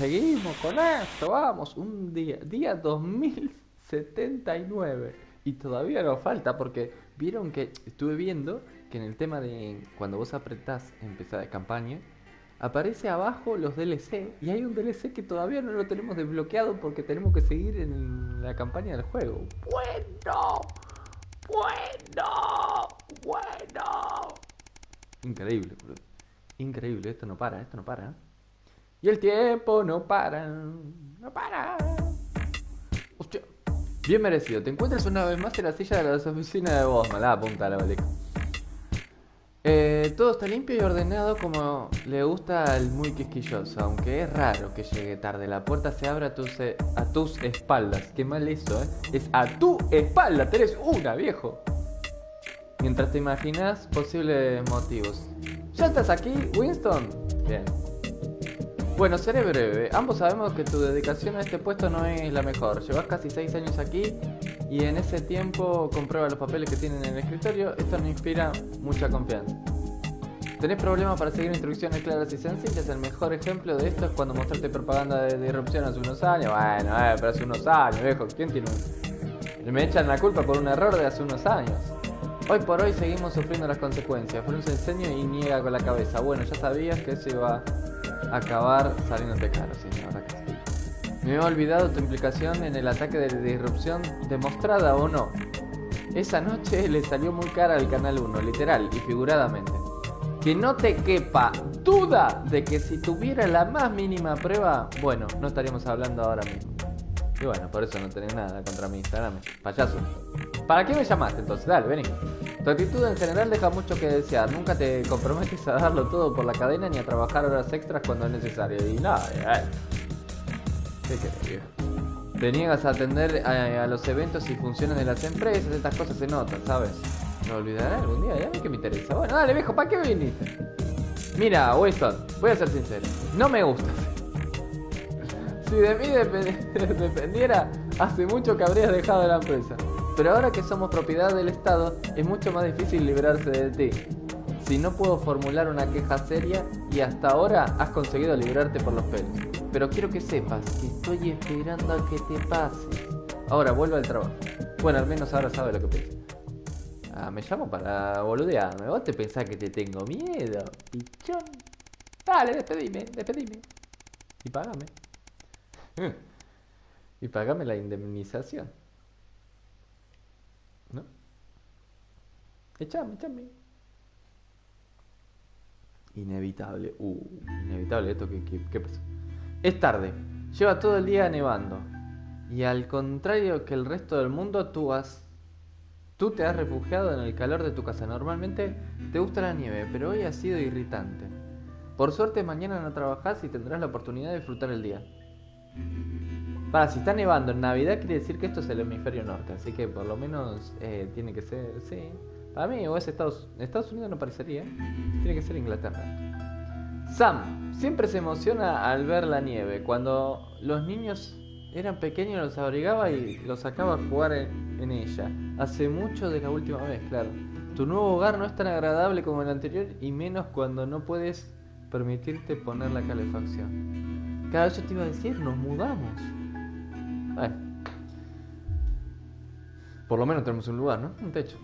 seguimos con esto, vamos, un día 2079. Y todavía nos falta porque vieron que estuve viendo que en el tema de cuando vos apretás empezar de campaña, aparece abajo los DLC y hay un DLC que todavía no lo tenemos desbloqueado porque tenemos que seguir en la campaña del juego. Bueno, bueno, bueno. Increíble, boludo. Increíble, esto no para, esto no para. Y el tiempo no para, no para. Hostia. Bien merecido. Te encuentras una vez más en la silla de las oficinas de Bosman. La punta la bolica. Todo está limpio y ordenado como le gusta al muy quisquilloso, aunque es raro que llegue tarde. La puerta se abre a tus espaldas. Qué mal eso, ¿eh? Es a tu espalda, tenés una, viejo. Mientras te imaginas posibles motivos. ¿Ya estás aquí, Winston? Bien. Bueno, seré breve. Ambos sabemos que tu dedicación a este puesto no es la mejor. Llevas casi 6 años aquí y en ese tiempo comprueba los papeles que tienen en el escritorio. Esto nos inspira mucha confianza. ¿Tenés problemas para seguir instrucciones claras y sencillas? El mejor ejemplo de esto es cuando mostraste propaganda de disrupción hace unos años. Bueno, pero hace unos años, viejo. ¿Quién tiene un... Me echan la culpa por un error de hace unos años. Hoy por hoy seguimos sufriendo las consecuencias. Frunce el ceño y niega con la cabeza. Bueno, ya sabías que eso iba a acabar saliéndote caro, sí, la verdad que sí. Me he olvidado tu implicación en el ataque de disrupción, demostrada o no. Esa noche le salió muy cara al Canal 1, literal y figuradamente. Que no te quepa duda de que si tuviera la más mínima prueba, bueno, no estaríamos hablando ahora mismo. Y bueno, por eso no tenés nada contra mi Instagram, payaso. ¿Para qué me llamaste entonces? Dale, vení. Tu actitud en general deja mucho que desear. Nunca te comprometes a darlo todo por la cadena ni a trabajar horas extras cuando es necesario. Y nada, ¿qué querés, viejo? Te niegas a atender a los eventos y funciones de las empresas. Estas cosas se notan, ¿sabes? ¿Lo olvidaré algún día? ¿Ya? ¿Qué me interesa? Bueno, dale, viejo, ¿para qué viniste? Mira, Winston, voy a ser sincero. No me gustas. Si de mí dependiera, hace mucho que habrías dejado la empresa. Pero ahora que somos propiedad del Estado, es mucho más difícil librarse de ti. Si no puedo formular una queja seria y hasta ahora has conseguido librarte por los pelos. Pero quiero que sepas que estoy esperando a que te pases. Ahora vuelvo al trabajo. Bueno, al menos ahora sabes lo que pienso. Ah, me llamo para boludearme. ¿Vos te pensás que te tengo miedo, pichón? Dale, despedime. Y pagame. Y pagame la indemnización. ¿No? Echame. Inevitable. Inevitable esto. ¿Qué pasó? Es tarde. Lleva todo el día nevando. Y al contrario que el resto del mundo, tú te has refugiado en el calor de tu casa. Normalmente te gusta la nieve, pero hoy ha sido irritante. Por suerte mañana no trabajás y tendrás la oportunidad de disfrutar el día. Si está nevando en Navidad quiere decir que esto es el hemisferio norte, así que por lo menos tiene que ser, sí. Para mí o es Estados Unidos no parecería, tiene que ser Inglaterra. Sam siempre se emociona al ver la nieve. Cuando los niños eran pequeños los abrigaba y los sacaba a jugar en ella. Hace mucho de la última vez, claro. Tu nuevo hogar no es tan agradable como el anterior y menos cuando no puedes permitirte poner la calefacción. Cada vez yo te iba a decir, nos mudamos. Bueno, por lo menos tenemos un lugar, ¿no? Un techo.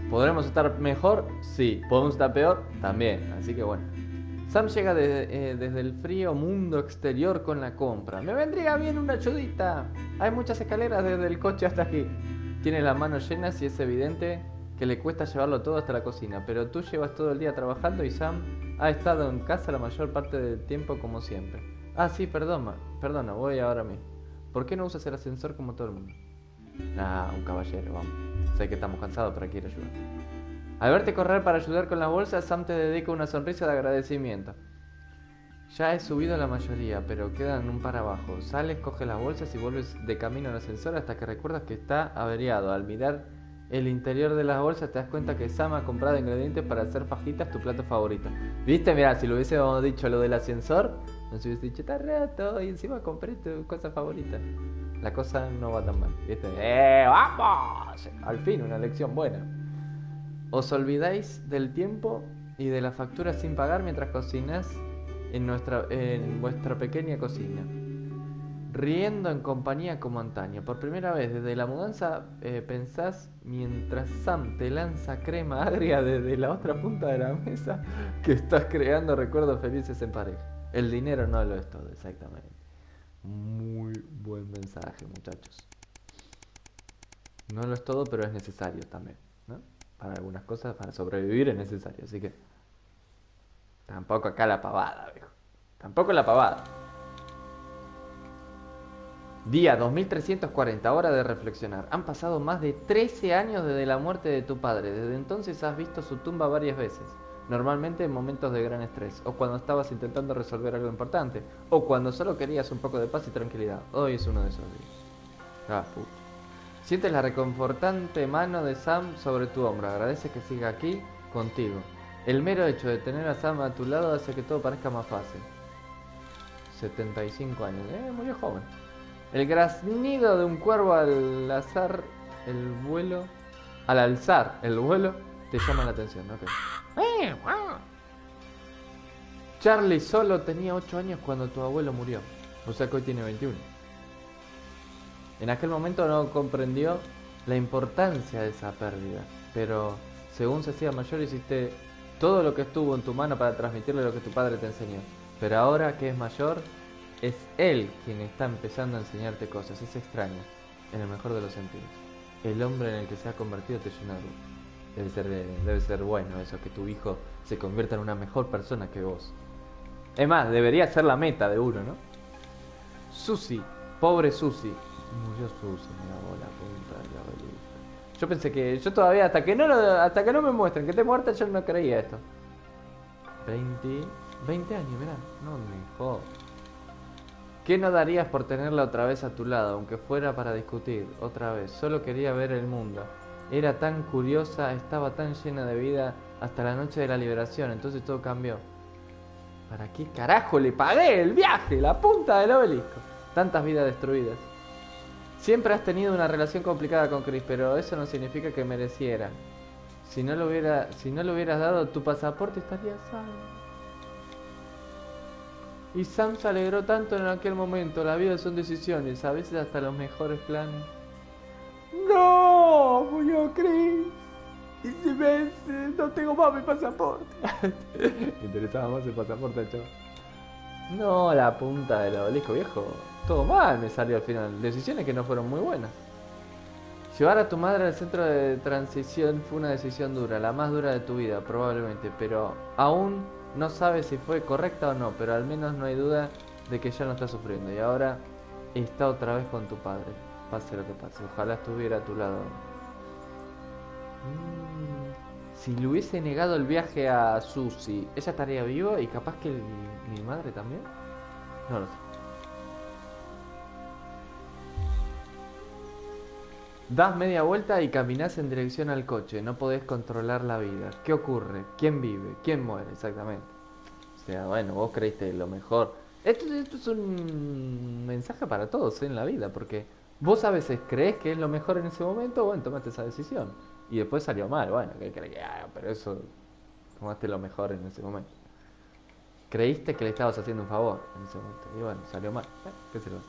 ¿Podremos estar mejor? Sí. ¿Podemos estar peor? También. Así que bueno. Sam llega desde el frío mundo exterior con la compra. Me vendría bien una ayudita. Hay muchas escaleras desde el coche hasta aquí. Tiene las manos llenas y es evidente que le cuesta llevarlo todo hasta la cocina. Pero tú llevas todo el día trabajando y Sam ha estado en casa la mayor parte del tiempo como siempre. Ah, sí, perdona, voy ahora mismo. ¿Por qué no usas el ascensor como todo el mundo? Un caballero, vamos. Sé que estamos cansados, pero quiero ayudar. Al verte correr para ayudar con las bolsas, Sam te dedica una sonrisa de agradecimiento. Ya he subido la mayoría, pero quedan un par abajo. Sales, coges las bolsas y vuelves de camino al ascensor hasta que recuerdas que está averiado. Al mirar el interior de las bolsas te das cuenta que Sam ha comprado ingredientes para hacer fajitas, tu plato favorito. ¿Viste? Mirá, si lo hubiésemos dicho lo del ascensor, nos hubiese dicho, está rato y encima compré tu cosa favorita. La cosa no va tan mal, ¿viste? ¡Vamos! Al fin, una lección buena. Os olvidáis del tiempo y de la factura sin pagar mientras cocinás en vuestra pequeña cocina. riendo en compañía como antaño. Por primera vez desde la mudanza pensás mientras Sam te lanza crema agria desde la otra punta de la mesa que estás creando recuerdos felices en pareja. El dinero no lo es todo, exactamente. Muy buen mensaje, muchachos. No lo es todo, pero es necesario también, ¿no? Para algunas cosas, para sobrevivir es necesario, así que tampoco acá la pavada, viejo. Tampoco la pavada. Día 2340, hora de reflexionar. Han pasado más de 13 años desde la muerte de tu padre. Desde entonces has visto su tumba varias veces. Normalmente en momentos de gran estrés, o cuando estabas intentando resolver algo importante, o cuando solo querías un poco de paz y tranquilidad. Hoy es uno de esos días. Ah, puta. Sientes la reconfortante mano de Sam sobre tu hombro. Agradece que siga aquí contigo. El mero hecho de tener a Sam a tu lado hace que todo parezca más fácil. 75 años, muy joven. El graznido de un cuervo al alzar el vuelo, te llama la atención, ¿ok? Charlie solo tenía 8 años cuando tu abuelo murió. O sea que hoy tiene 21. En aquel momento no comprendió la importancia de esa pérdida, pero según se hacía mayor hiciste todo lo que estuvo en tu mano para transmitirle lo que tu padre te enseñó. Pero ahora que es mayor, es él quien está empezando a enseñarte cosas. Es extraño, en el mejor de los sentidos. El hombre en el que se ha convertido te llena de orgullo. Debe ser bueno eso, que tu hijo se convierta en una mejor persona que vos. Es más, debería ser la meta de uno, ¿no? Susi, pobre Susi. Murió Susi, me lavó la punta de la oreja. Yo pensé que, yo todavía, hasta que no me muestren que esté muerta, yo no creía esto. 20 años, mirá, no me jodas. ¿Qué no darías por tenerla otra vez a tu lado, aunque fuera para discutir, otra vez? Solo quería ver el mundo. Era tan curiosa, estaba tan llena de vida hasta la noche de la liberación, entonces todo cambió. ¿Para qué carajo le pagué el viaje? La punta del obelisco. Tantas vidas destruidas. Siempre has tenido una relación complicada con Chris, pero eso no significa que mereciera. Si no le hubieras dado tu pasaporte, estaría salvo. Y Sam se alegró tanto en aquel momento. La vida son decisiones, a veces hasta los mejores planes. ¡No! Murió Chris. Y si ves, no tengo más mi pasaporte. Me interesaba más el pasaporte, chaval. No, la punta del obelisco, viejo. Todo mal me salió al final. Decisiones que no fueron muy buenas. Llevar a tu madre al centro de transición fue una decisión dura, la más dura de tu vida, probablemente. Pero aún no sabes si fue correcta o no, pero al menos no hay duda de que ya no está sufriendo. Y ahora está otra vez con tu padre. Pase lo que pase. Ojalá estuviera a tu lado. Si le hubiese negado el viaje a Susie, ¿ella estaría viva? Y capaz que mi madre también. No lo sé. Das media vuelta y caminás en dirección al coche. No podés controlar la vida. ¿Qué ocurre? ¿Quién vive? ¿Quién muere? Exactamente. O sea, bueno, vos creíste lo mejor. Esto es un mensaje para todos en la vida, porque vos a veces crees que es lo mejor en ese momento, bueno, tomaste esa decisión. Y después salió mal, bueno, ¿qué crees que haga? Pero eso, tomaste lo mejor en ese momento. Creíste que le estabas haciendo un favor en ese momento. Y bueno, salió mal. ¿Qué se lo hace?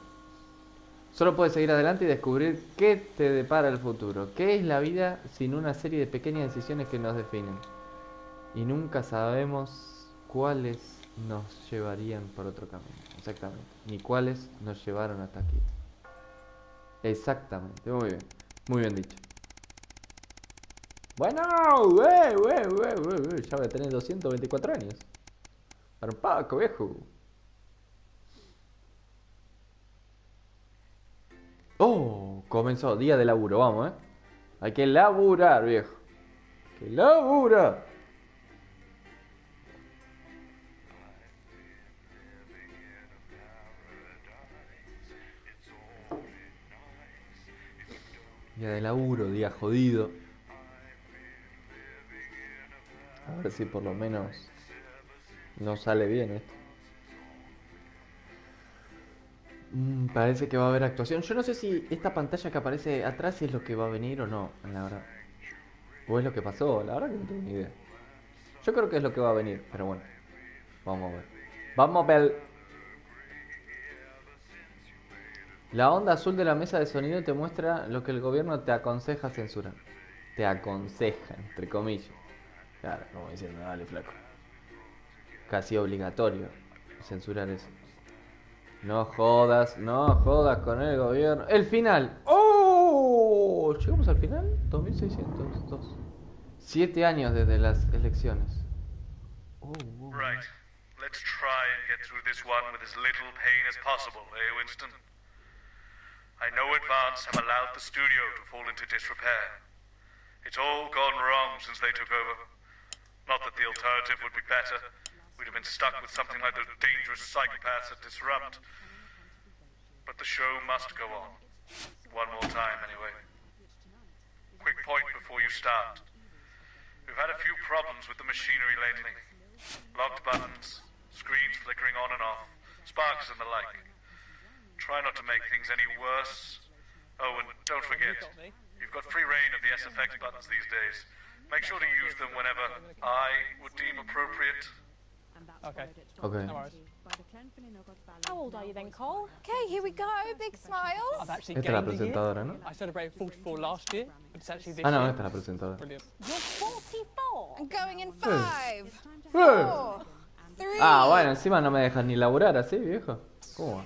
Solo puedes seguir adelante y descubrir qué te depara el futuro. ¿Qué es la vida sin una serie de pequeñas decisiones que nos definen? Y nunca sabemos cuáles nos llevarían por otro camino. Exactamente. Ni cuáles nos llevaron hasta aquí. Exactamente. Muy bien. Muy bien dicho. Bueno, ya voy a tener 224 años. Para un poco, viejo. Oh, comenzó. Día de laburo, vamos, Hay que laburar, viejo. Hay que laburar. Día de laburo, día jodido. A ver si por lo menos no sale bien esto. Parece que va a haber actuación. Yo no sé si esta pantalla que aparece atrás es lo que va a venir o no, la verdad. O es lo que pasó, la verdad que no tengo ni idea. Yo creo que es lo que va a venir, pero bueno. Vamos a ver. Vamos a ver. La onda azul de la mesa de sonido te muestra lo que el gobierno te aconseja censurar. Te aconseja, entre comillas. Claro, como diciendo, dale flaco. Casi obligatorio censurar eso. No jodas con el gobierno. El final. ¡Oh! ¿Llegamos al final? 2602. 7 años desde las elecciones. Right. Let's try and get through this one with as little pain as possible, Winston? I know Advance have allowed the studio to fall into disrepair. It's all gone wrong since they took over. Not that the alternative would be better. We'd have been stuck with something like those dangerous psychopaths at Disrupt. But the show must go on. One more time, anyway. Quick point before you start. We've had a few problems with the machinery lately. Locked buttons, screens flickering on and off, sparks and the like. Try not to make things any worse. Oh, and don't forget, you've got free reign of the SFX buttons these days. Make sure to use them whenever I would deem appropriate. Okay. Ok. No worries. How old are you then, Cole? Okay, here we go. Big smiles. I've actually Esta es la gained a year. presentadora, ¿no? I celebrated 44 last year, but it's actually this Ah, no, year. esta es la presentadora. Brilliant. You're 44. I'm going in Hey. 5, 4, 3. Ah, bueno, encima no me dejas ni laburar así, viejo. ¿Cómo va?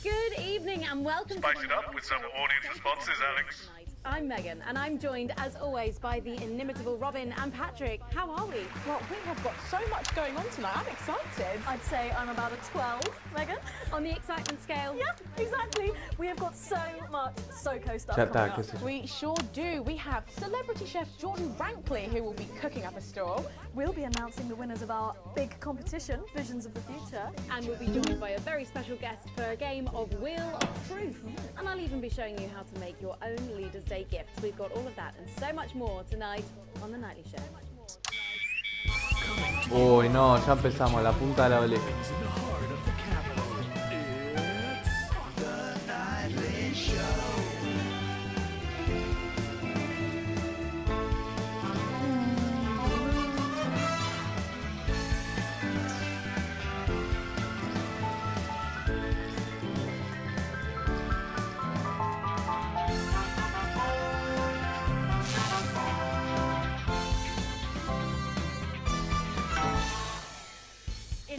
Good evening and welcome Spice it up with some audience responses, Alex. I'm Megan and I'm joined as always by the inimitable Robin and Patrick. How are we? Well, we have got so much going on tonight. I'm excited. I'd say I'm about a 12, Megan. On the excitement scale. Yeah, exactly. We have got so much SoCo stuff Ya está, coming qué up. sé yo. We sure do. We have celebrity chef Jordan Rankley, who will be cooking up a store. We'll be announcing the winners of our big competition, Visions of the Future. And we'll be joined by a very special guest for a game of Wheel of Truth. And I'll even be showing you how to make your own Leader's Day gifts. We've got all of that and so much more tonight on The Nightly Show. Uy, no, ya empezamos, la punta de la oreja.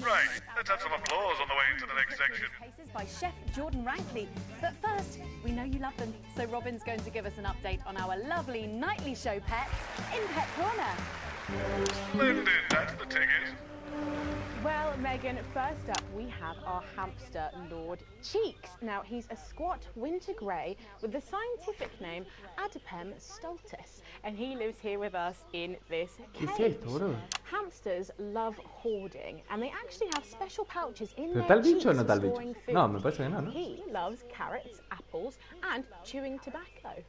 Right, let's have some applause on the way into the next section. Cases by Chef Jordan Rankley. But first, we know you love them, so Robin's going to give us an update on our lovely Nightly Show pets in Pet Corner. Splendid, that's the ticket. Well, Megan, first up we have our hamster, Lord Cheeks. Now, he's a squat winter grey with the scientific name Adipem stultus, and he lives here with us in this ¿Qué es cage. esto, bro? Hamsters love hoarding, and they actually have special pouches in ¿Pero their tal bicho o cheeks no for tal bicho? storing food. No, me parece que no, ¿no? He loves carrots, apples, and chewing tobacco.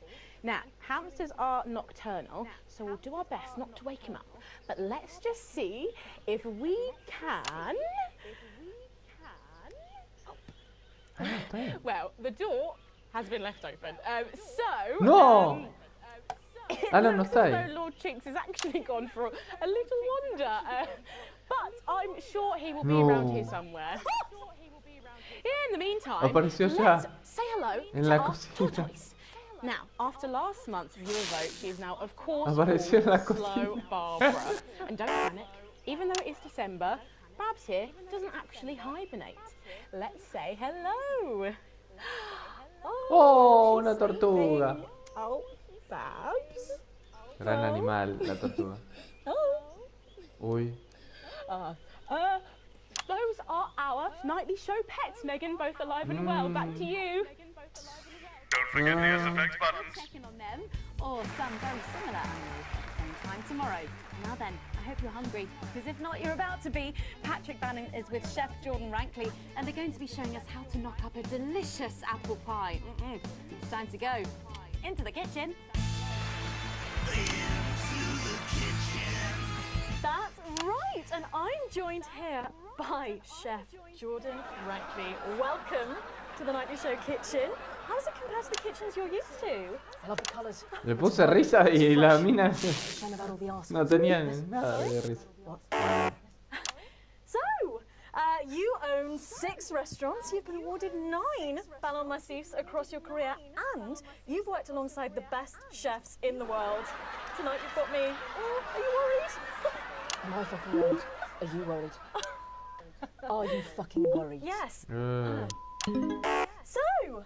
Now, hamsters are nocturnal, so we'll do our best not to wake him up. But let's just see if we can. Well, the door has been left open. No! It Alan no looks está as ahí. though Lord Chinks has actually gone for a little wander. But I'm sure he will be around No. here somewhere. In the meantime, Apareció let's ya say hello en to la our cocina. tortoise. Now, after last month's viewer vote, she is now, of course, Apareció en la called Slow cocina. Barbara. And don't panic, even though it is December, Babs here doesn't actually hibernate. Let's say hello. Oh, she's una tortuga. sleeping. Oh, Babs. Gran Oh. animal, la tortuga. Oh. Uy. Those are our nightly show pets, Megan, both alive and well. Back to you. Don't forget the SFX buttons. Checking on them, or some very similar animals at the same time tomorrow. Now then, I hope you're hungry, because if not, you're about to be. Patrick Bannon is with Chef Jordan Rankley, and they're going to be showing us how to knock up a delicious apple pie. It's time to go into the kitchen. That's right, and I'm joined here by Chef Jordan Rankley. Welcome to the Nightly Show kitchen. How does it compare to the kitchens you're used to? I love the colours. Le puse risa y la mina Shame about all the arse. no tenía nada de risa. So, you own 6 restaurants, you've been awarded 9 Ballon Massifs across your career, and you've worked alongside the best chefs in the world. Tonight you've got me. Oh, are you worried? Am I fucking worried? Are you worried? Are you fucking worried? Yes. So,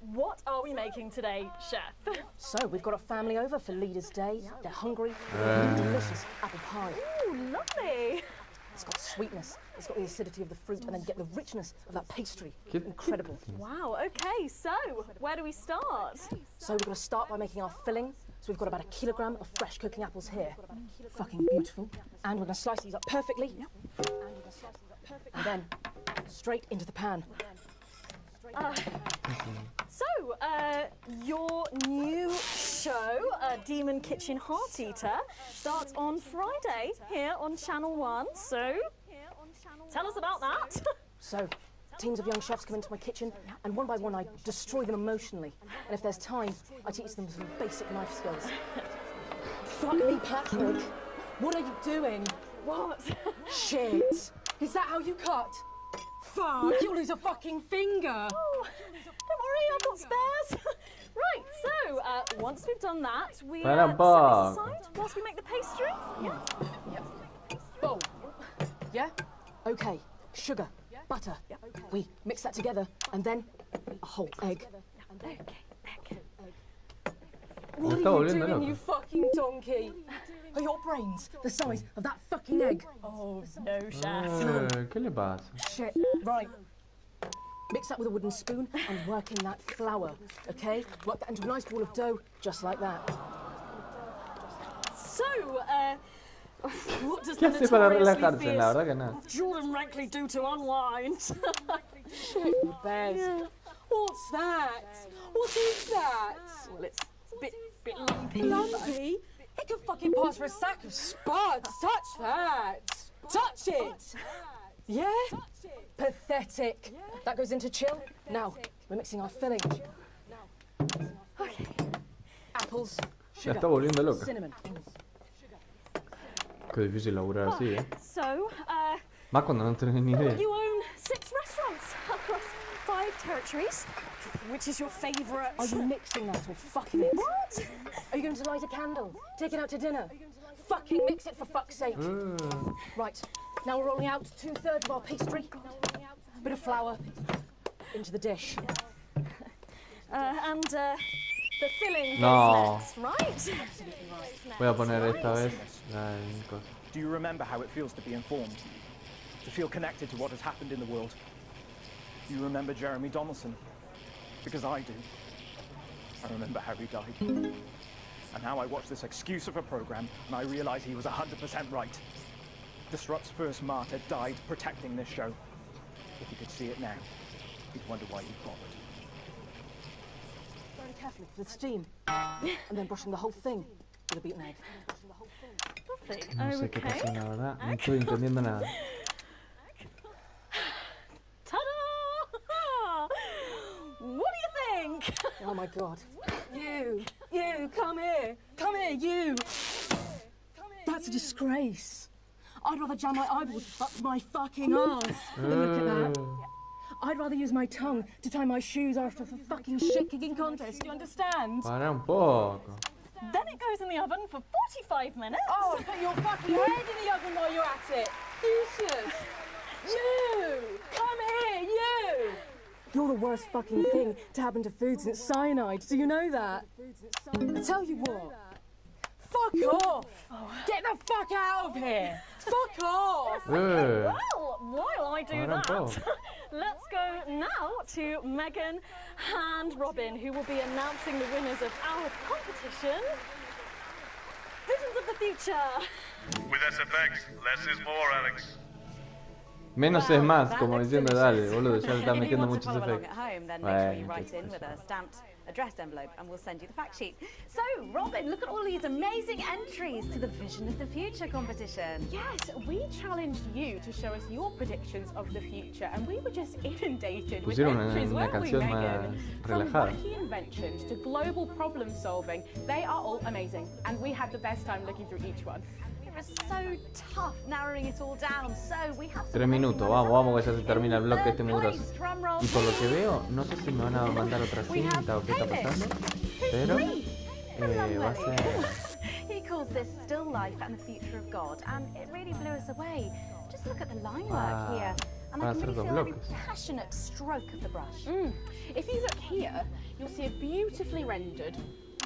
what are we making today, chef? So, we've got a family over for Leaders' Day. They're hungry. Delicious apple pie. Ooh, lovely. It's got sweetness, it's got the acidity of the fruit, and then you get the richness of that pastry. Incredible. Wow, okay, so where do we start? So we're going to start by making our filling. So we've got about 1 kilogram of fresh cooking apples here. Fucking beautiful. And we're going to slice these up perfectly. And then straight into the pan. So, your new show, Demon Kitchen Heart Eater, starts on Friday here on Channel 1. So, tell us about that. So, teams of young chefs come into my kitchen, and one by one I destroy them emotionally. And if there's time, I teach them some basic knife skills. Fuck me, Patrick. What are you doing? What? Shit. Is that how you cut? Fuck, you'll lose a fucking finger. Oh, don't worry, I've got spares. Right, so once we've done that, we set this aside whilst we make the pastry. Yeah. Oh. Yeah? Okay. Sugar, butter. We mix that together, and then a whole egg. Okay, egg. What are you doing, you fucking donkey? Are your brains the size of that fucking egg? Oh, no, chef. ¿Qué le pasa? Shit. Right. Mix that with a wooden spoon and work in that flour, okay? Work that into a nice ball of dough, just like that. So, what does ¿Qué the hace para notoriously relajarse? La verdad que fierce nada. Jordan Rankley do to unwind? Shit, you bears. Yeah. What's that? What is that? Well, it's a bit lumpy. Lumpy? It could fucking pass for a sack of spuds. Touch that. Touch it. Yeah? Pathetic. That goes into chill. Now, we're mixing our filling. Okay. Apples, Se sugar, está volviendo loca. cinnamon. Qué difícil laburar así, ¿eh? So, Más cuando no tenés ni idea. you own 6 restaurants across 5 territories. Which is your favourite? Are you mixing that or fucking it? What? Are you going to light a candle? Take it out to dinner? Fucking mix it for fuck's sake. Right, now we're rolling out 2/3 of our pastry. Bit of flour into the dish. And the filling No. goes next, right? Voy a poner esta vez la cosa. Do you remember how it feels to be informed? To feel connected to what has happened in the world? Do you remember Jeremy Donaldson? Because I do. I remember how he died. And now I watch this excuse of a programme and I realise he was 100% right. Disrupt's first martyr died protecting this show. If you could see it now, you'd wonder why he bothered. Very carefully with steam. And then brushing the whole thing with a beaten egg. Lovely. No sé qué pasó, Okay. la verdad. No estoy entendiendo nada. Ta-da! What do you think? Oh my god. You, come here, you. That's a disgrace. I'd rather jam my eyeballs up my fucking arse than look at that. I'd rather use my tongue to tie my shoes after a fucking shit-kicking contest, do you understand? Para un poco. Then it goes in the oven for 45 minutes. Oh, put your fucking head in the oven while you're at it. Useless. You, come here, you. You're the worst fucking thing to happen to food since cyanide. Do you know that? I tell you what. Fuck off! Get the fuck out of here! Fuck off! Eh. Well, while I do Ahora un that, poco. let's go now to Megan and Robin, who will be announcing the winners of our competition. Visions of the future. With SFX, less is more, Alex. Menos es más, como diciendo, dale, boludo, ya le está metiendo muchos At efectos. home, then make sure you Bueno, write in qué with a stamped addressed envelope and we'll send you the fact sheet. So, Robin, look at all these amazing entries to the Vision of the Future competition. Yes, we challenged you to show us your predictions of the future, and we were just inundated with Pusieron entries, una weren't we, canción Megan? más From relajada. wacky inventions to global problem solving, they are all amazing, and we had the best time looking through each one. It was so tough narrowing it all down. So we have 3 minutos, vamos que ya se termina el bloque este muy grosso. Y por lo que veo, no sé si me van a mandar otra cinta o qué está pasando, pero va a ser... He calls this still life and the future of God, and it really blew us away. Just look at the line work here. And I can really feel every passionate stroke of the brush. If you look here, you'll see a beautifully rendered,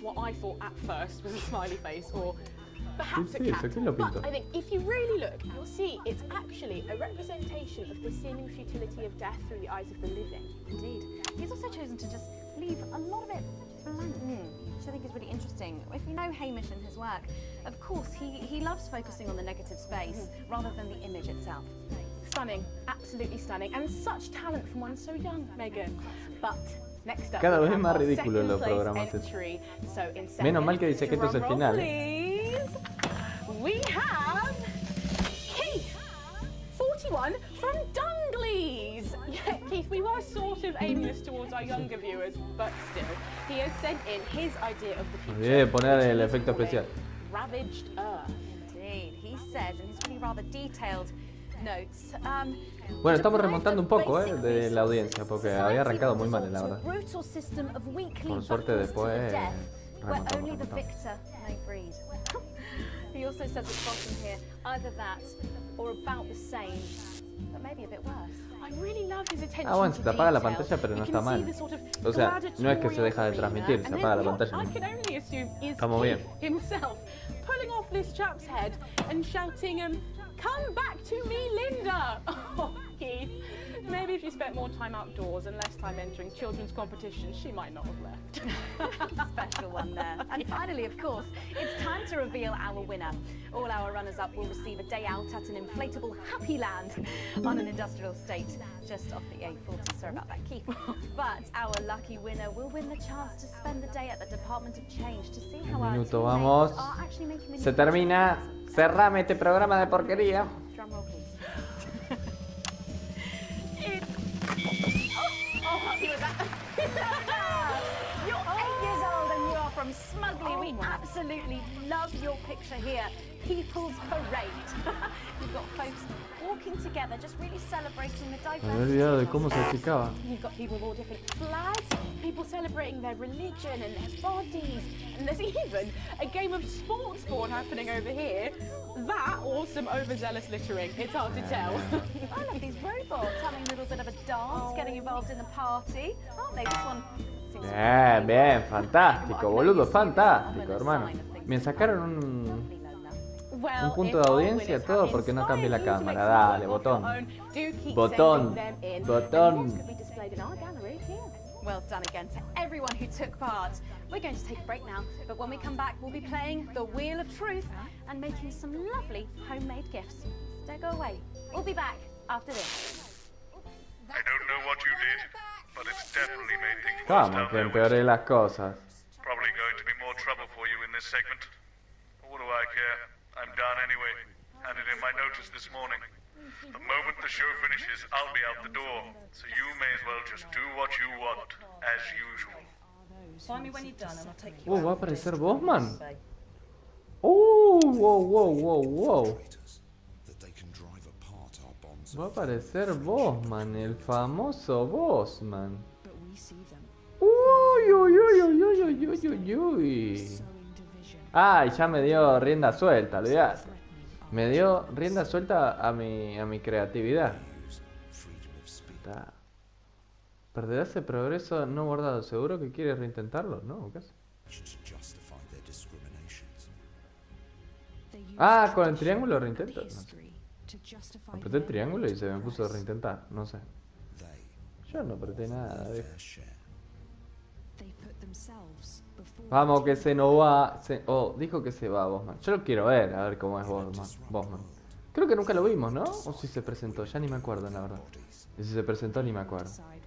what I thought at first was a smiley face, or perhaps a cat. But I think if you really look, you'll see it's actually a representation of the seeming futility of death through the eyes of the living. Indeed. He's also chosen to just leave a lot of it blank, which I think is really interesting. If you know Hamish and his work, of course, he loves focusing on the negative space rather than the image itself. Stunning, absolutely stunning, and such talent from one so young, Megan. But next up, cada vez más ridículo los programas. Menos mal que dice que esto es el final. We have Keith, 41 from Dungley's. Yeah, Keith, we were sort of aiming this towards our younger viewers, but still, he has sent in his idea of the future. Olvidé de poner el efecto especial. Ravaged Earth. Indeed, he says in his really rather detailed notes. Bueno, estamos remontando un poco de la audiencia, porque había arrancado muy mal, la verdad. Por suerte después remontamos. He also says at the bottom here, either that or about the same, but maybe a bit worse. I really love his attention Ah, bueno, se te apaga la to detail. pantalla, pero no You está can mal. see the sort of O sea, no es que se deja de gladiatorial transmitir, theme se there. apaga la And then pantalla. what I can only assume is Estamos bien. Keith himself pulling off this chap's head and shouting, "Come back to me, Linda!" Oh, Keith. Maybe if you spent more time outdoors and less time entering children's competitions, she might not have left. Special one there. And finally, of course, it's time to reveal our winner. All our runners-up will receive a day out at an inflatable Happy Land on an industrial estate just off the A40. Sorry about that, Keith. But our lucky winner will win the chance to spend the day at the Department of Change to see how our Minuto, vamos. teammates are actually making Se termina. Cerrame este programa de porquería. Drum roll, please. You're 8 years old and you are from Smugly. We absolutely love your picture here. People's Parade. You've got folks walking together, just really celebrating the diversity. Me había olvidado de cómo se explicaba. You've got people with all different flags, people celebrating their religion and their bodies, and there's even a game of sports board happening over here. That or some overzealous littering. It's hard to tell. I love these robots having a little bit of a dance, getting involved in the party. Aren't they? This one seems Bien, bien, fantástico, boludo, fantástico, hermano. Me sacaron un punto de audiencia, todo porque no cambié la cámara. Dale, botón. Botón. Botón. Well done again to everyone who took part. We're going to take a break now, but when we come back, we'll be playing the Wheel of Truth and making some lovely homemade gifts. Don't go away. We'll be back after this. I don't know what you did, but it's definitely made things worse Vamos, down que there. empeoré las cosas. Probably going to be more trouble for you in this segment. But what do I care? I'm done anyway. Handed in my notice this morning. The moment the show finishes, I'll be out the door. So you may as well just do what you want, as usual. Find me when you're done and I'll take you. ¿Va a aparecer Bosman? Wow. Va a aparecer Bosman, el famoso Bosman. Uy. Ay, ya me dio rienda suelta, olvidate. Me dio rienda suelta a mi creatividad. Está. ¿Perderás el progreso no guardado? ¿Seguro que quieres reintentarlo? ¿No? ¿Qué hace? Ah, con el triángulo reintento. No sé. Apreté el triángulo y se me puso a reintentar. No sé. Yo no apreté nada. Vamos, que se nos va. Dijo que se va Bosman. Yo lo quiero ver, a ver cómo es Bosman. Creo que nunca lo vimos, ¿no? O si se presentó, ya ni me acuerdo, la verdad. Y si se presentó, ni me acuerdo. ¡Ay!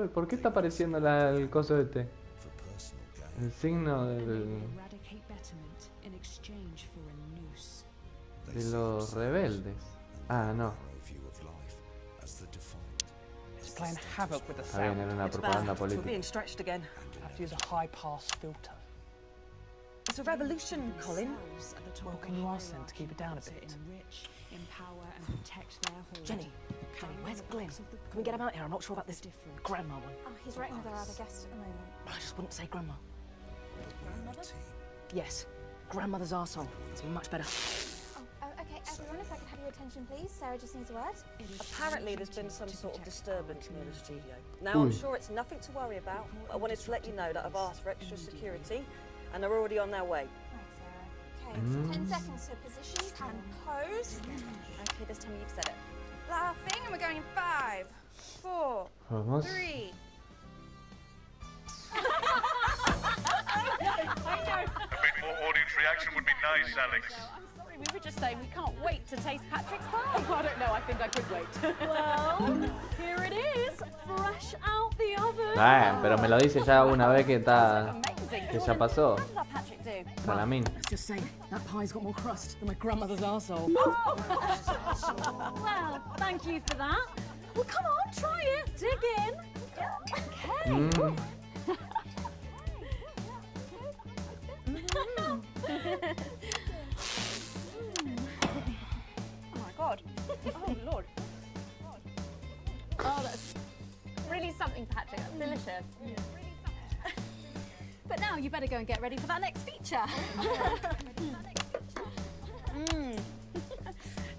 ¿Por qué está apareciendo el coso este? El signo de los rebeldes. Ah, no. Playing havoc with the Está bien, sound. era una propaganda política. Have to use a high pass filter. It's a revolution, Colin. Well, can you ask them to keep it down a bit? Jenny, where's Glenn? Can we get him out here? I'm not sure about this grandma one. Oh, he's right with our other guest at the moment. I just wouldn't say grandma. Grandmother? Yes, grandmother's arsehole. It's much better. Okay, everyone, if I could have your attention, please. Sarah just needs a word. Apparently there's been some sort of disturbance near the studio. Now, I'm sure it's nothing to worry about, but I wanted to let you know that I've asked for extra security, and they're already on their way. Right, Sarah. Okay, 10 seconds for positions and pose. Okay, this time you've said it. Laughing, and we're going in 5, 4, Vamos. 3. A bit more audience reaction would be nice, Alex. I'm sorry, we were just saying we can't wait to taste Patrick's pie. I don't know, I think I could wait. Well, here it is, fresh out the oven. Pero me lo dice ya una vez que está... Amazing. Que ya pasó. How did that Patrick do? Salamín. Let's just say, that pie's got more crust than my grandmother's arsehole. Well, thank you for that. Well, come on, try it. Dig in. Okay. Oh my God. Oh Lord. Oh, that's really something, Patrick. That's delicious. But now you better go and get ready for that next feature.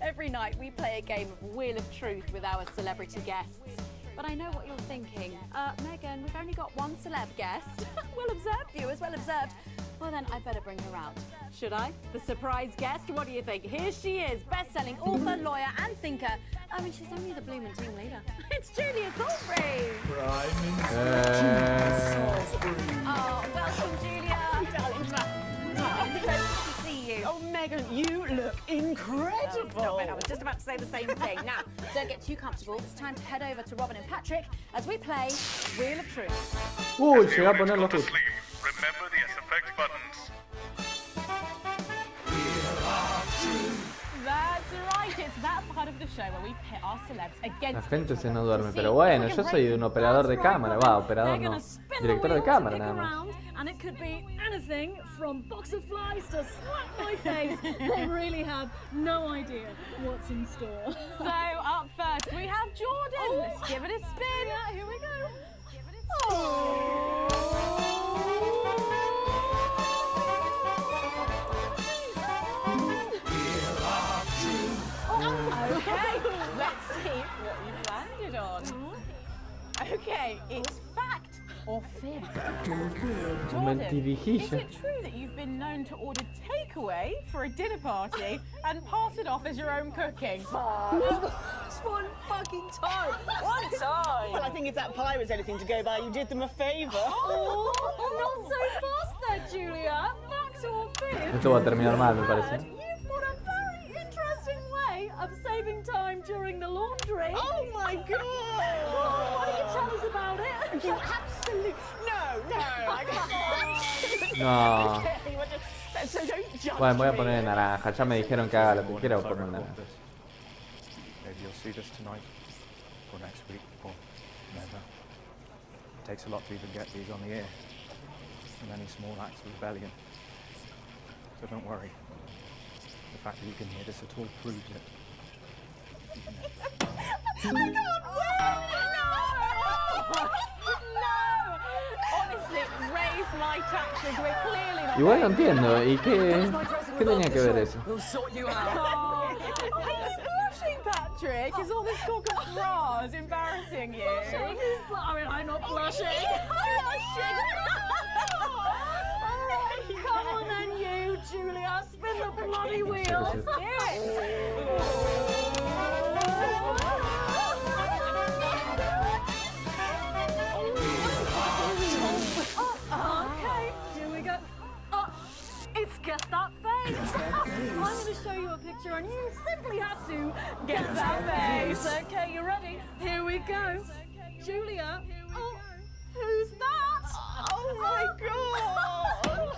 Every night we play a game of Wheel of Truth with our celebrity guests. But I know what you're thinking. Megan, we've only got one celeb guest. Well observed, viewers, well observed. Well then, I better bring her out. Should I? The surprise guest? What do you think? Here she is, best-selling author, lawyer and thinker. I mean, she's only the blooming team leader. It's Julia Salisbury! Oh, welcome, Julia! Darling, it's so good to see you. Oh, Megan, you look incredible. Stop it, I was just about to say the same thing. Now, don't get too comfortable. It's time to head over to Robin and Patrick as we play Wheel of Truth. Uy, se va a poner Go los to justo. sleep. Remember the SFX buttons. That's right, it's that part of the show where we pit our celebs against La gente each se other. no duerme, See, pero bueno, it's yo like a soy race. un operador de That's right, cámara, Robin. operador They're no, gonna spin the director de wheel to cámara pick nada a más. round, and it could be anything from box of flies to slap my face. They really have no idea what's in store. So up first we have Jordan. Let's give it a spin. Yeah, here we go. Okay, let's see what you've landed on. Okay, it's fact or fib. Jordan, is Mentirijilla. it true that you've been known to order takeaway for a dinner party and pass it off as your own cooking? It's one fucking time. One time. Well, I think if that pie was anything to go by, you did them a favour. Oh, not so fast there, Julia. Fact or fib? Esto va a terminar mal, me parece. You've got a very interesting way of saving time during the laundry. Oh my god! Oh, why don't you tell us about it? You absolutely no, I can't. No. Okay, what the- so don't judge Bueno, voy a me. poner en naranja. Ya me dijeron que haga lo que quiera, voy a poner naranja. Maybe you'll see this tonight, or next week, or never. It takes a lot to even get these on the air, and many small acts of rebellion. So don't worry. The fact that you can hear this at all proves it. I can't wait! No! Honestly, raise my taxes. We're clearly not. Igual no entiendo. ¿Y qué tenía que ver eso? We'll sort you out. Oh, are you blushing, Patrick? Is all this talk of bras embarrassing you? I mean, I'm not blushing. Come on then, you, Julia. Spin the bloody wheel. Sí, sí. Okay, here we go. Oh, it's guess that face. I'm going to show you a picture and you simply have to guess that face. Okay, you ready? Here we go. Julia. Oh, who's that? Oh my god!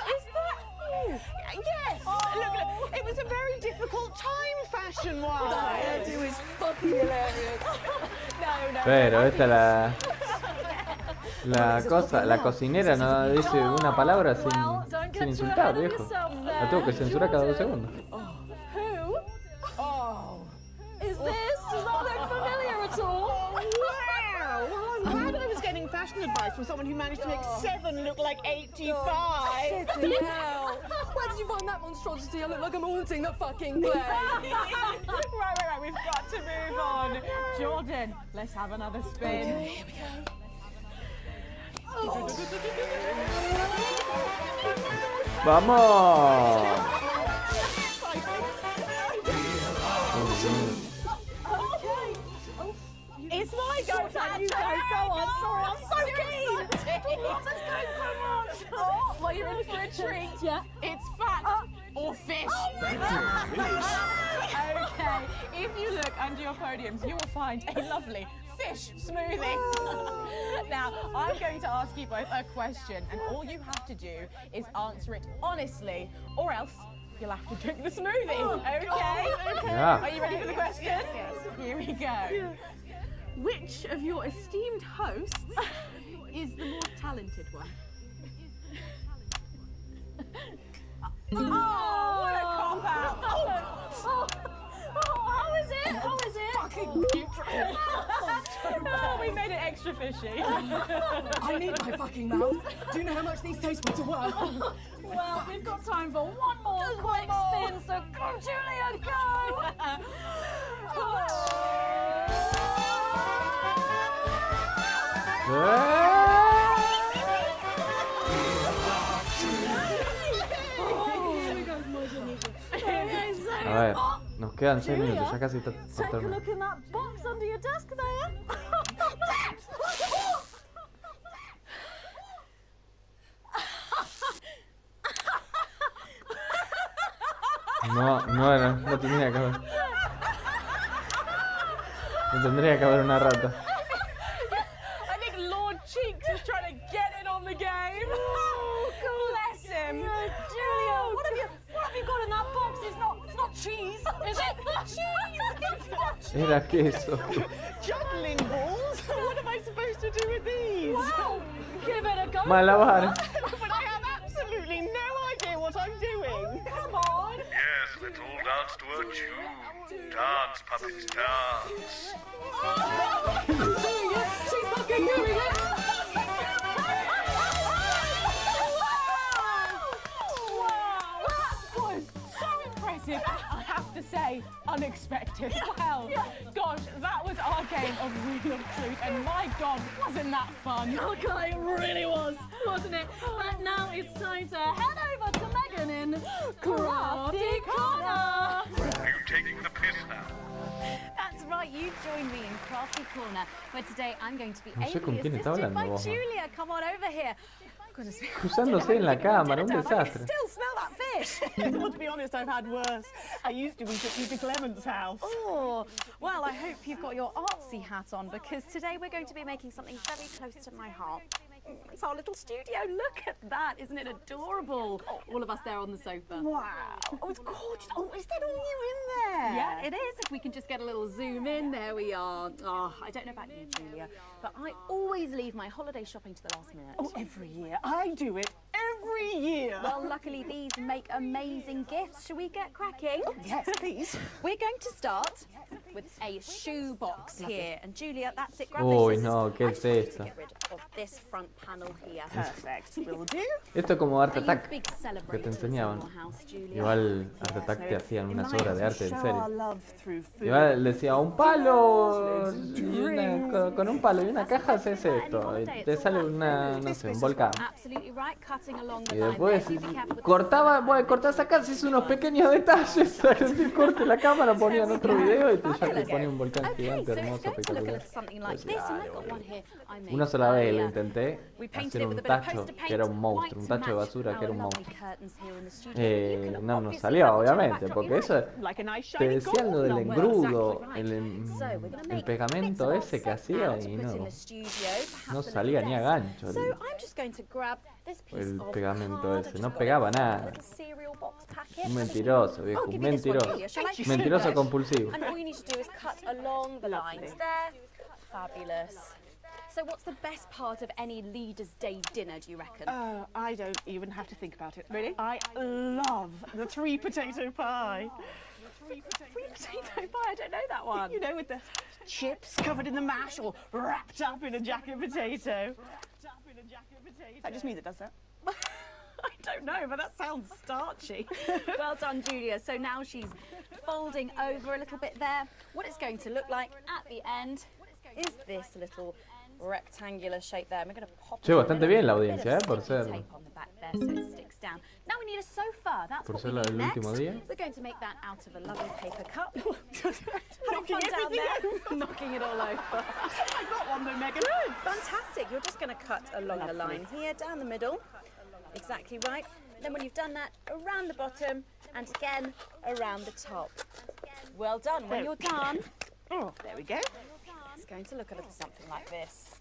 Is that you? Yes! Look, it was a very difficult time fashion-wise. That hairdo is fucking hilarious. No. Pero la cosa, la cocinera no dice una palabra sin... Well, don't sin insultar, viejo. La tengo que censurar cada 2 segundos. Who? Oh. Is this? Does that look familiar at all? Wow! Well, I'm glad I was getting fashion advice from someone who managed to make 7 look like 85. Hell. Where did you find that monstrosity? I look like I'm haunting the fucking place. Right, we've got to move on. Jordan, let's have another spin. Okay, here we go. ¡Vamos! It's my go, Dan. You go. Go on. Sorry, I'm so keen. Let's go so much. Oh, well, you're in for a treat. Yeah. It's fat or fish. Okay, if you look under your podiums, you will find a lovely fish smoothie. Now, I'm going to ask you both a question, and all you have to do is answer it honestly, or else you'll have to drink the smoothie. Okay? Yeah. Are you ready for the question? Yes. Here we go. Which of your esteemed hosts is the more talented one? Oh, what a cop out! How is it? How is it? Oh, we made it extra fishy. I need my fucking mouth. Do you know how much these taste buds are worth? Well, we've got time for one more quick spin, so go, Julia, A ver, nos quedan 6 minutos, ya casi está Take a terminando. look in that box under your desk there. No tendría que haber. No tendría que haber una rata. I think Lord Cheeks is trying to get in on the game. Oh, bless him. Julia, what have you got in that box? It's not cheese, is it? Cheese! It's not cheese! Era queso. Juggling balls? What am I supposed to do with these? Wow! Give it a go. Malabar. But I have absolutely no idea what I'm doing. Come on. Yes, let's all dance to a tune. Dance, puppets, dance. She's doing it. She's fucking doing it. Wow, that was so impressive. I have to say, unexpected. Well, gosh, that was our game of Real or Truth, and my God, wasn't that fun? Okay, it really was, wasn't it? But now it's time to head over to Megan in Crafty Corner. Are you taking the piss now? That's right, you joined me in Crafty Corner, where today I'm going to be No sé con ably quién está assisted hablando by vos, ¿no? Julia. Come on over here. Goodness me. Cruzándose en la cámara, un desastre. Still smell that fish. Well, to be honest, I've had worse. I used to eat at Peter Clement's house. Oh, well, I hope you've got your artsy hat on, because today we're going to be making something very close to my heart. It's our little studio. Look at that. Isn't it adorable? All of us there on the sofa. Wow. Oh, it's gorgeous. Oh, is that all you in there? Yeah, it is. If we can just get a little zoom in, there we are. Oh, I don't know about you, Julia, but I always leave my holiday shopping to the last minute. Oh, every year. I do it every year. Well, luckily these make amazing gifts. Shall we get cracking? Oh, yes, please. We're going to start with a shoe box here. And Julia, that's it. Grab Uy, this. no, ¿qué I es just want to esto? get rid of this front panel here. Perfect. Will do. Esto es como Art Are you Attack, big que celebrators te in enseñaban. your house, Julia? Igual Art Attack te hacían unas obras de arte en Show our serio. love through food. Igual decía un palo con un palo y una caja haces esto y te sale una, no sé, un volcán. Absolutely right. Cutting along the Y line después there. You be careful with the cortaba, bueno, cortás acá, haces unos pequeños detalles, corte la cámara, ponían otro video y ya te ponía un volcán Okay, gigante, so hermoso, it's going to look a espectacular. little something like Pues, this, and dale, I've got boludo. one here I made Una sola vez lo earlier. intenté We painted hacer it with un a bit of tacho poster paint, que era un monstruo, white un to tacho de match basura que era un our monstruo. lovely curtains here in the studio. You can No nos obviously salió, have a obviamente, backdrop porque you eso like. Like a nice te shiny decían lo del gold. engrudo, exactly right. So we're gonna el make pegamento bits of ese que our set hacía out to y put in no, the studio, perhaps no a little salía ni a desk. gancho So I'm just going to grab this piece el of pegamento card. ese, I've no just got pegaba it in a nada. little cereal box packet. Un mentiroso, I'll viejo, give un you this one, mentiroso. Julia, shall I? Mentiroso Good. compulsivo. And all you need to do is cut along the lines there. Fabulous. So what's the best part of any Leaders' Day dinner, do you reckon? I don't even have to think about it. Really? I love the 3 potato pie. Three potato pie, I don't know that one. You know, with the chips covered in the mash or wrapped up in a jacket potato. That just me that does that. I don't know, but that sounds starchy. Well done, Julia. So now she's folding over a little bit there. What it's going to look like at the end is this little rectangular shape there. We're going to pop Che, bastante bien la audiencia, por ser... tape on the back there so it sticks down. Now we need a sofa. That's Por what ser we la need del último next. día. We're going to make that out of a lovely paper cup. Having fun down there, knocking it all over. I got one though, Megan. Good, fantastic. You're just going to cut along the line here, down the middle. Exactly right. Then when you've done that, around the bottom and again around the top. Well done. When you're done, Oh, there we go. it's going to look a little something like this.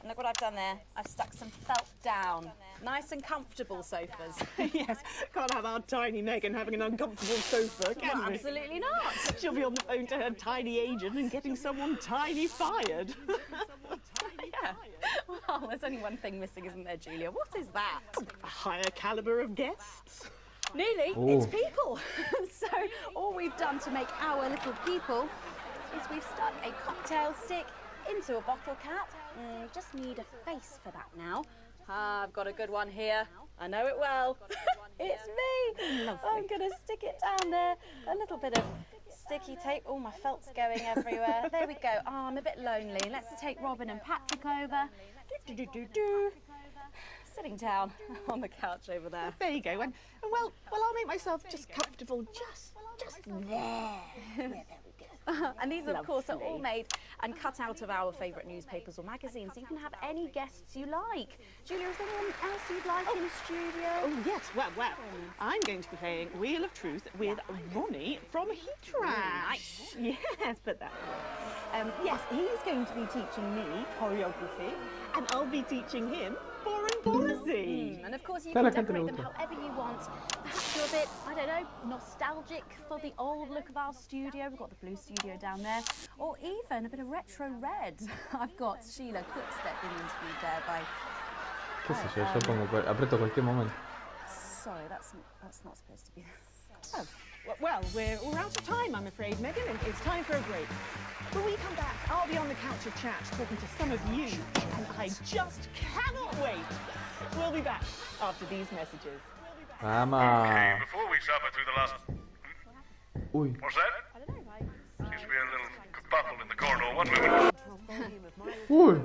And look what I've done there. I've stuck some felt down. Nice and comfortable sofas. Yes, can't have our tiny Megan having an uncomfortable sofa, can we? Absolutely not. She'll be on the phone to her tiny agent and getting someone tiny fired. Yeah. Well, there's only one thing missing, isn't there, Julia? What is that? A higher caliber of guests. Nearly. Oh. It's people. So all we've done to make our little people is we've stuck a cocktail stick into a bottle cap. We just need a face for that now. I've got a good one here. I know it well. It's me. I'm going to stick it down there. A little bit of sticky tape. Oh, my felt's going everywhere. There we go. Oh, I'm a bit lonely. Let's take Robin and Patrick over. Sitting down on the couch over there. There you go. And well, I'll make myself just comfortable, just there. And these, of course, are all made and cut out of our favourite newspapers or magazines. So you can have any guests you like. Julia, is there anyone else you'd like in the studio? Oh, yes. Well, I'm going to be playing Wheel of Truth with Ronnie from Heat Rash. Nice. Yes, but that. Yes, he's going to be teaching me choreography, and I'll be teaching him foreign policy. And of course, you A la can gente le decorate them gusta. however you want. Perhaps you're a bit, I don't know, nostalgic for the old look of our studio. We've got the blue studio down there. Or even a bit of retro red. I've got Sheila Quickstep being interviewed there by... ¿Qué sé yo? Yo pongo, aprieto cualquier momento. Sorry, that's not supposed to be... Oh, well, we're out of time, I'm afraid, Megan, and it's time for a break. When we come back, I'll be on the couch of chat talking to some of you, and I just cannot wait. We'll be back after these messages. Vamos. Okay, before we suffer through the last... Uy. What's that? Seems to be a little kerfuffle in the corridor. 1 moment. Uy.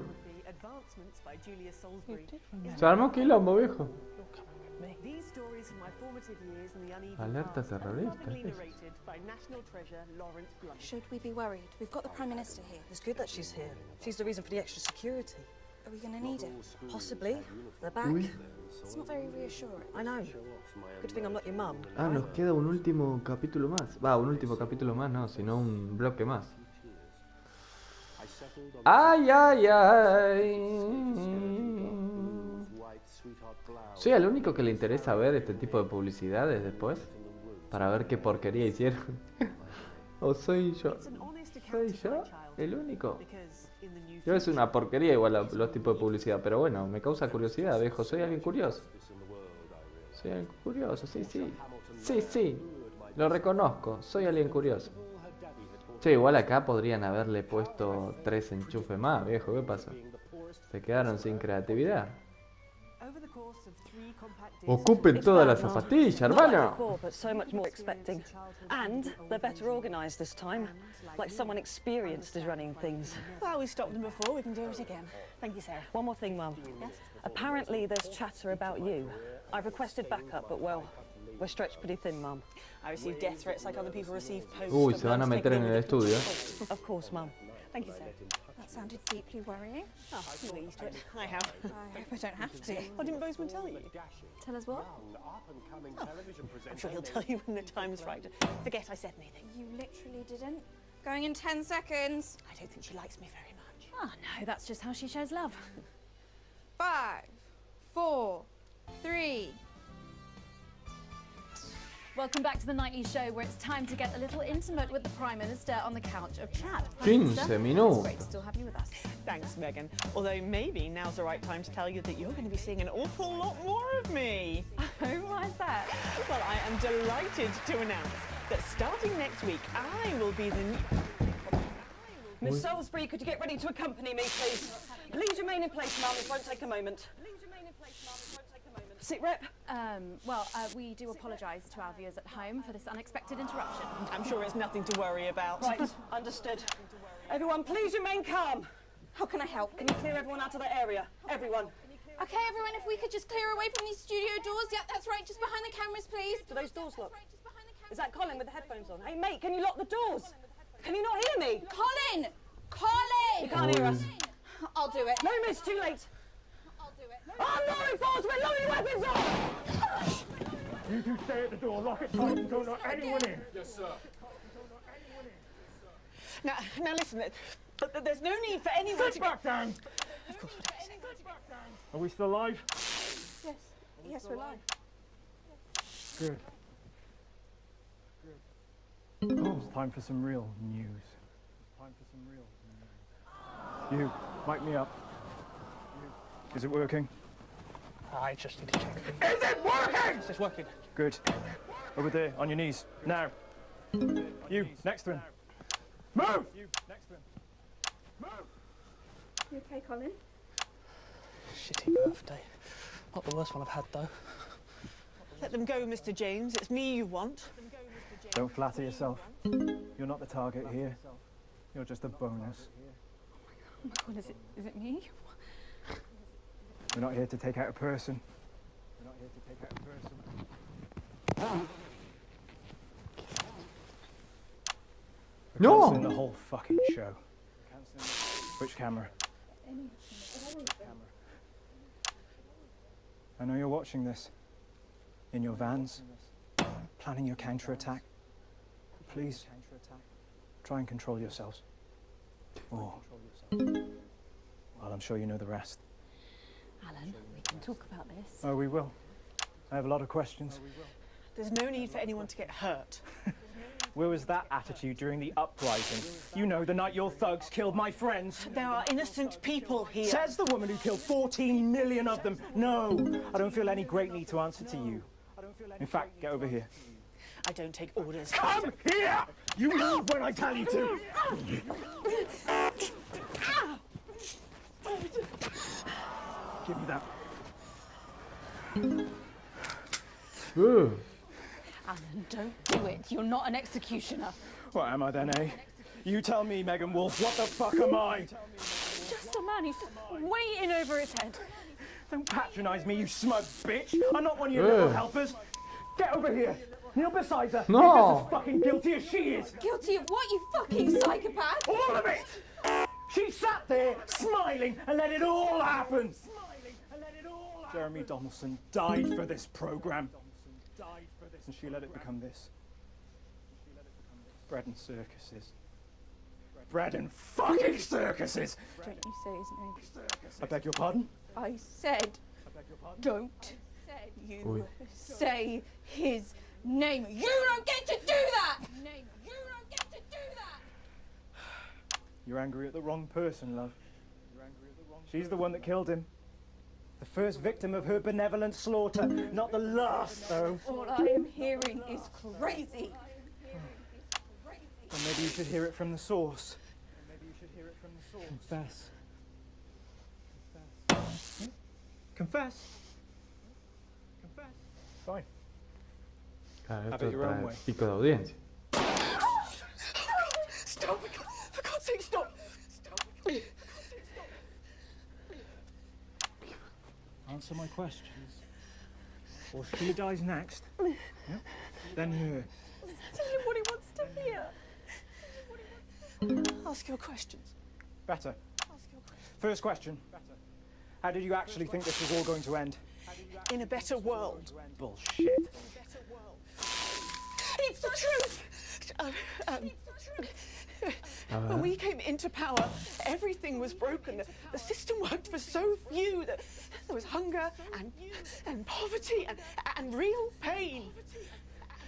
Advancements by Julia Salisbury. Se armó quilombo, viejo. These stories from my formative years in the uneven Alerta past, terrorista, lovingly ¿qué es? narrated by national treasure Lawrence Blunt. Should we be worried? We've got the Prime Minister here. It's good that she's here. She's the reason for the extra security. Are we going to need it? Possibly. They're back. Uy. It's not very reassuring. I know. Good thing I'm not your mum. Ah, nos queda un último capítulo más. Va, un último capítulo más, no, sino un bloque más. Ay, ay, ay. ¿Soy el único que le interesa ver este tipo de publicidades después? Para ver qué porquería hicieron. ¿O soy yo? ¿Soy yo el único? Yo es una porquería igual los tipos de publicidad, pero bueno, me causa curiosidad, viejo. Soy alguien curioso. Soy alguien curioso, sí, sí. Sí, sí. Lo reconozco, soy alguien curioso. Che, igual acá podrían haberle puesto 3 enchufes más, viejo. ¿Qué pasó? Se quedaron sin creatividad. Ocupen todas las zapatillas, Not like hermano. before, but so much more expecting. And they're better organised this time. Like someone experienced is running things. Well, we stopped them before, we can do it again. Thank you, Sarah. One more thing, Mum. Apparently there's chatter about you. I've requested backup, but well, we're stretched pretty thin, Mum. I receive death threats like other people receive posts. Uy, from se van a Blunt's meter en taking el over the estudio. Of course, Mum. Thank you, Sarah. That sounded deeply worrying. Oh, I'm not used to it. I have. I hope I don't have to. Oh, didn't Bozeman tell you? Tell us what? I'm sure he'll tell you when the time's right. Forget I said anything. You literally didn't. Going in 10 seconds. I don't think she likes me very much. Oh, no, that's just how she shows love. 5, 4, 3. Welcome back to the nightly show where it's time to get a little intimate with the Prime Minister on the couch of chat. Prime Minister, 15 minutos. It's great to still have you with us. Thanks, Megan. Although maybe now's the right time to tell you that you're going to be seeing an awful lot more of me. Oh, why is that? Well, I am delighted to announce that starting next week, I will be the new... Miss Salisbury, could you get ready to accompany me, please? Please remain in place, ma'am. It won't take a moment. Sit rep. We do apologise to our viewers at home for this unexpected interruption. I'm sure it's nothing to worry about. Right, understood. Everyone, please remain calm. How can I help? Can you clear everyone out of that area? Everyone. Okay, everyone, if we could just clear away from these studio doors. Yep, that's right, just behind the cameras, please. Do those doors lock? Is that Colin with the headphones on? Hey, mate, can you lock the doors? Can you not hear me? Colin! Colin! You can't hear us. I'll do it. No, miss, too late. I'll do it. I'm not reinforcement! Load your weapons up! You two stay at the door, lock it tight, and don't let anyone in. Yes, sir. Now listen, there's no need for anyone Sit to... back down! Of course, what did I say? Are we still alive? Yes. Yes, we're live. Good. Oh, it's time for some real news. You, mic me up. Is it working? I just need to check. Is it working? It's working. Good. Over there, on your knees. Now. You, next to him. Move! You, next to him. Move! You okay, Colin? Shitty birthday. Not the worst one I've had, though. Let them go, Mr. James. It's me you want. Don't flatter yourself. You're not the target here. You're just a bonus. Oh my God, is it me? We're not here to take out a person. We're not here to take out a person. We're cancelling the whole fucking show. Which camera? I know you're watching this. In your vans. Planning your counter-attack. Please, try and control yourselves. Or, well, I'm sure you know the rest. Alan, we can talk about this. Oh, we will. I have a lot of questions. There's no need for anyone to get hurt. Where was that attitude during the uprising? You know, the night your thugs killed my friends. There are innocent people here. Says the woman who killed 14 million of them. No, I don't feel any great need to answer to you. In fact, get over here. I don't take orders. Come here! You move when I tell you to! Give me that. Alan, don't do it. You're not an executioner. What am I then, eh? You tell me, Megan Wolf, what the fuck am I? Just a man. He's just way in over his head. Don't patronise me, you smug bitch. I'm not one of your little helpers. Get over here. Kneel beside her. No. You're just as fucking guilty as she is. Guilty of what, you fucking psychopath? All of it! She sat there, smiling, and let it all happen. Jeremy Donaldson died for this programme. And she let it become this. Bread and circuses. Bread and fucking circuses! Don't you say his name. I beg your pardon? I said, don't you say his name. You don't get to do that! You don't get to do that! You're angry at the wrong person, love. She's the one that killed him. The first victim of her benevolent slaughter, not the last, though. All I am hearing is crazy. Well, maybe you should hear it from the source. Confess. Confess. Confess. Fine. Claro, Have esto it your own trae way. pico de audiencia. Stop! For God's sake, stop! Answer my questions. Or she dies next. Yep. Then her. Tell him what he wants to hear. Ask your questions. Better. First question. How did you actually think this was all going to end? In a better world. Bullshit. It's the truth! When we came into power, everything was broken. The system worked for so few. There was hunger and poverty and real pain.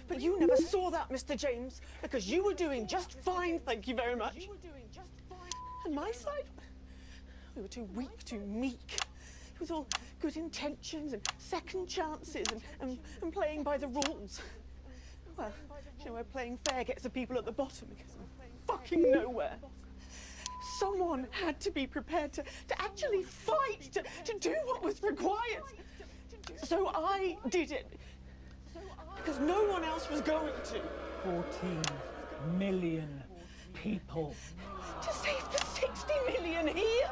But you never saw that, Mr. James, because you were doing just fine, thank you very much. And my side? We were too weak, too meek. It was all good intentions and second chances and playing by the rules. Well, you know where playing fair gets the people at the bottom because of fucking nowhere. Someone had to be prepared to actually fight, to do what was required. So I did it. Because no one else was going to. 14 million people. To save the 60 million here?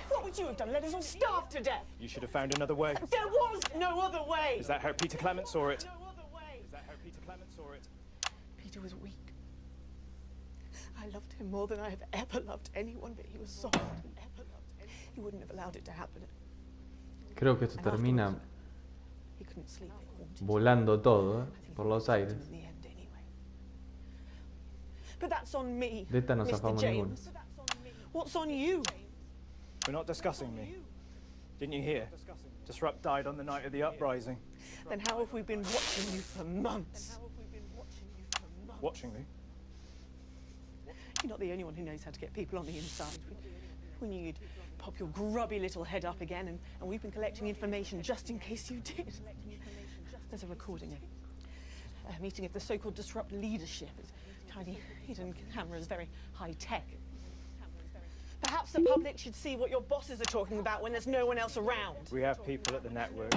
What would you have done? Let us all starve to death? You should have found another way. There was no other way. Is that how Peter Clement saw it? No other way. Is that how Peter Clement saw it? Peter was weak. I loved him more than I have ever loved anyone, but he was soft. He wouldn't have allowed it to happen. Creo que esto termina He couldn't sleep. It haunted him. volando todo, por los aires. In the end, anyway. But that's on me, De esta no Mr. zafamos ninguno. James. What's on you? We're not discussing me. Didn't you hear? Disrupt died on the night of the uprising. Then how have we been watching you for months? Watching me? You're not the only one who knows how to get people on the inside. We knew you'd pop your grubby little head up again, and we've been collecting information just in case you did. There's a recording of a meeting of the so-called Disrupt leadership. It's tiny hidden cameras, very high-tech. Perhaps the public should see what your bosses are talking about when there's no one else around. We have people at the network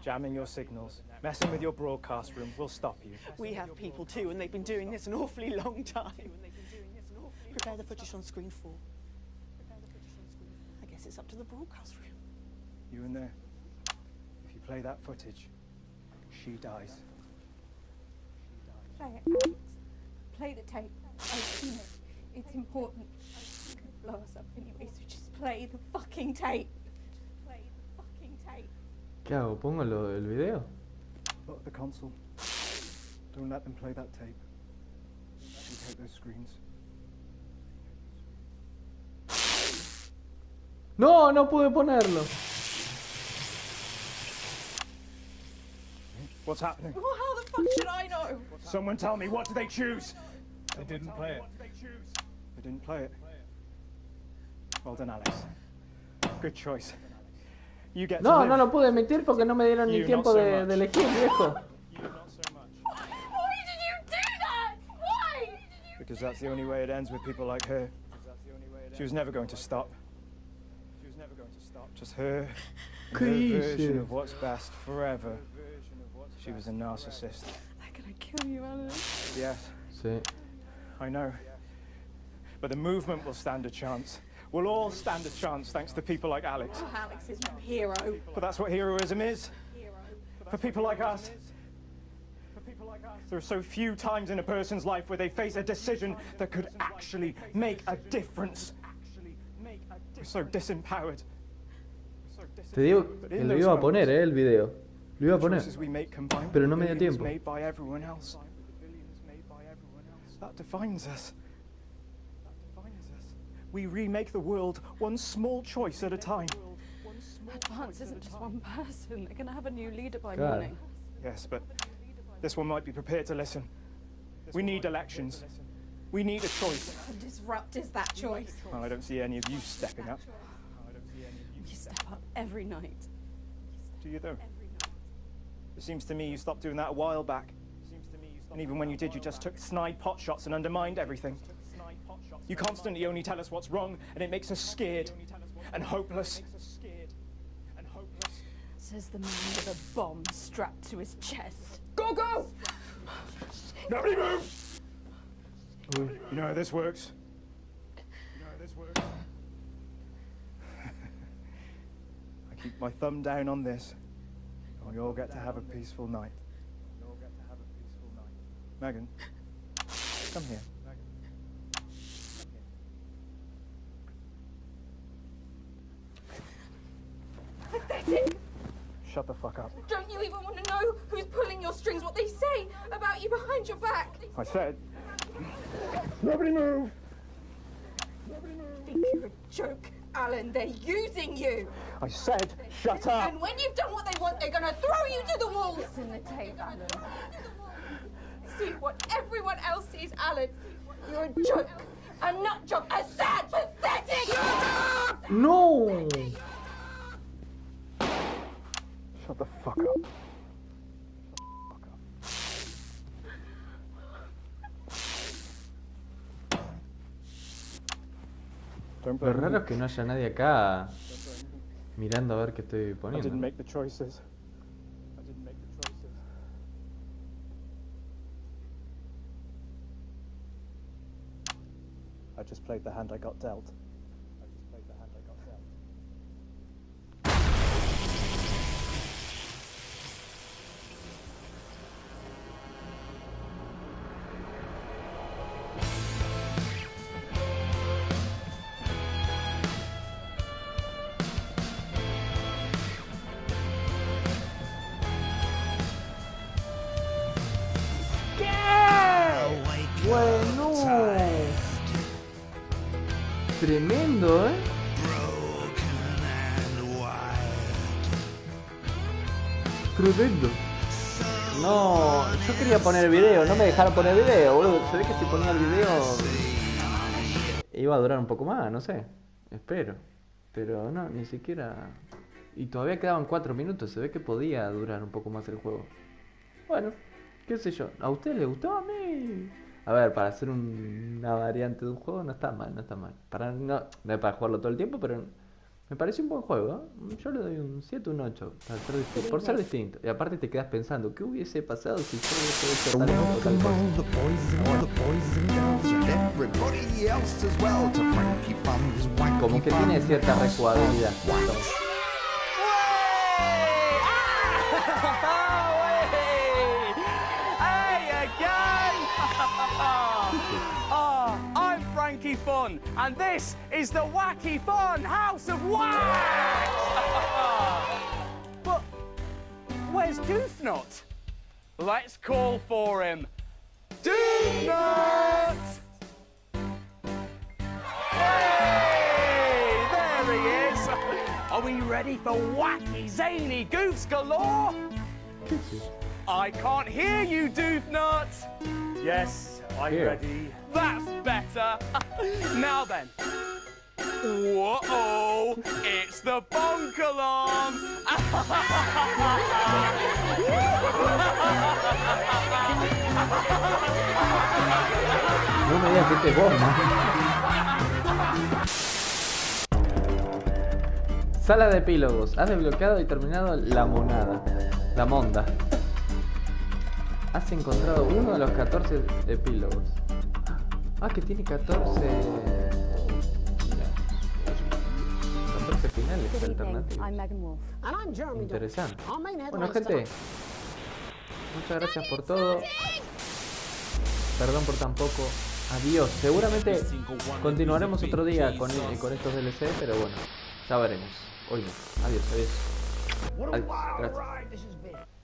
jamming your signals, messing with your broadcast room. We'll stop you. We have people too, and they've been doing this an awfully long time. Prepare the footage on screen 4. I guess it's up to the broadcast room. You in there. If you play that footage, she dies. Play it, Alex. Play the tape. I've seen it. It's important. It's gonna blow us up anyway, so just play the fucking tape. Play the fucking tape. ¿Qué hago? ¿Pongo el video? Lock the console. Don't let them play that tape. You take those screens. No, no pude ponerlo. What's happening? Well, how the fuck should I know? Someone tell me, what do they choose? They didn't play it. They didn't play it. Well done, Alex. Good choice. You get No, to no live. lo pude emitir porque no me dieron ni You, tiempo not so de much. elegir, viejo. You not so much. Why did you do that? Why? Because that's the only way it ends with people like her. She was never going to stop. She was never going to stop. Just her, and her version of what's best forever. She was a narcissist. They're gonna kill you, Alex. Yes, Sí. I know. But the movement will stand a chance. We'll all stand a chance thanks to people like Alex. Oh, Alex is no hero. But that's what heroism is. For people like us. There are so few times in a person's life where they face a decision that could actually make a difference. We're so disempowered. Te digo que lo iba a poner, el video. Lo iba a poner. Choices we make combined Pero with no me the dio billions tiempo. made by everyone else. That defines us. We remake the world one small choice at a time. Advance isn't just one person. They're gonna have a new leader by God. morning. Yes, but this one might be prepared to listen. We need elections. We need a choice. Disrupt is that choice. Well, I don't see any of you stepping up. You step up every night. Do you though? It seems to me you stopped doing that a while back. And even when you did, you just took snide pot shots and undermined everything. You constantly only tell us what's wrong, and it makes us scared and hopeless. Says the man with a bomb strapped to his chest. Go, go! Nobody move! You know how this works? I keep my thumb down on this, and we all get to have a peaceful night. Megan, come here. Pathetic! Shut the fuck up. Don't you even want to know who's pulling your strings, what they say about you behind your back? I said, nobody move! Think you're a joke, Alan. They're using you. I said, shut up! And when you've done what they want, they're going to throw you to the wolves. It's in the tape, Alan. see what everyone else sees, Alan. You're a joke. A nut job. A sad, pathetic. No. Shut the fuck up. Lo raro es que no haya nadie acá mirando a ver qué estoy I poniendo. didn't make the choices. I didn't make the choices. I just played the hand I got dealt. I just played the hand I got dealt. Bueno. Tremendo, ¿eh? Tremendo. No, yo quería poner el video, no me dejaron poner el video, boludo. Se ve que si ponía el video iba a durar un poco más, no sé. Espero. Pero no, ni siquiera. Y todavía quedaban 4 minutos, se ve que podía durar un poco más el juego. Bueno, qué sé yo. ¿A ustedes les gustó? A mí? A ver, para hacer una variante de un juego no está mal, no está mal. No es para jugarlo todo el tiempo, pero me pareció un buen juego, ¿eh? Yo le doy un 7, un 8, por ser distinto. Y aparte te quedas pensando, ¿qué hubiese pasado si yo hubiese hecho tal cosa o tal cosa? Como que tiene cierta rejugabilidad. I'm Frankie Fun, and this is the Wacky Fun House of Wax! But where's Doofnut? Let's call for him. Doofnut! Hey, there he is. Are we ready for wacky, zany goofs galore? I can't hear you, Doofnut. Yes, I'm ready. That's better. Now then. Whoa! It's the bonk alarm. No me digas que te bomba. Sala de epílogos. Has desbloqueado y terminado la monada. La monda. Has encontrado uno de los 14 epílogos. Ah, que tiene 14... 14 finales alternativos. Interesante. Bueno, gente, muchas gracias por todo. Perdón por tan poco. Adiós. Seguramente continuaremos otro día con estos DLC, pero bueno, ya veremos. Hoy no. Adiós, adiós. Adiós. Gracias.